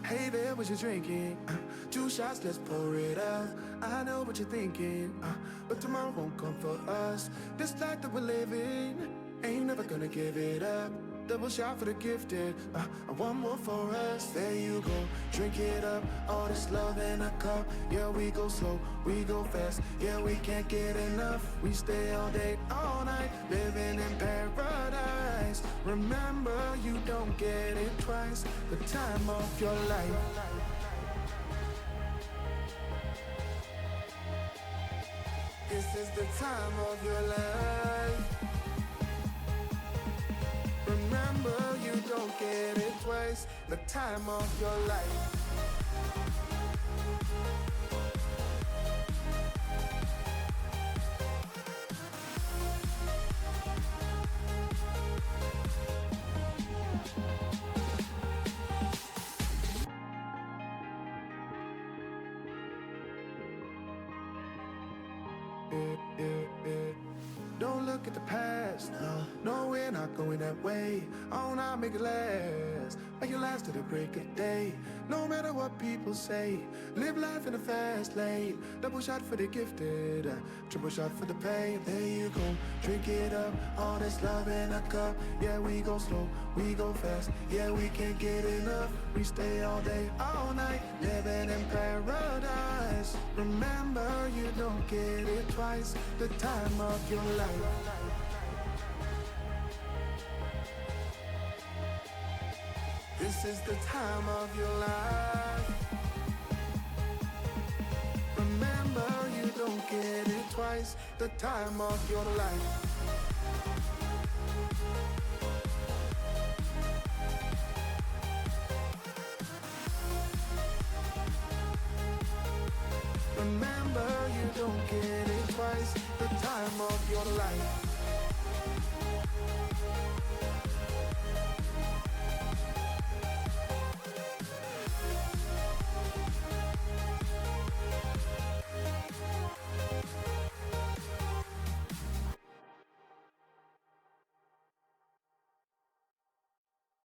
Hey there, what you drinking? 2 shots, let's pour it out. I know what you're thinking, but tomorrow won't come for us. This life that we're living, ain't never gonna give it up. Double shot for the gifted, one more for us. There you go, drink it up. All this love in a cup. Yeah, we go slow, we go fast. Yeah, we can't get enough. We stay all day, all night, living in paradise. Remember, you don't get it twice. The time of your life. This is the time of your life. Remember, you don't get it twice. The time of your life. Don't look at the past, no, we're not going that way. Oh, now make it last, make it last to the break of day. No matter what people say, live life in a fast lane. Double shot for the gifted, triple shot for the pain. There you go, drink it up, all this love in a cup. Yeah, we go slow, we go fast. Yeah, we can't get enough. We stay all day, all night, living in paradise. Remember, you don't get it twice. The time of your life. This is the time of your life. Remember, you don't get it twice. The time of your life.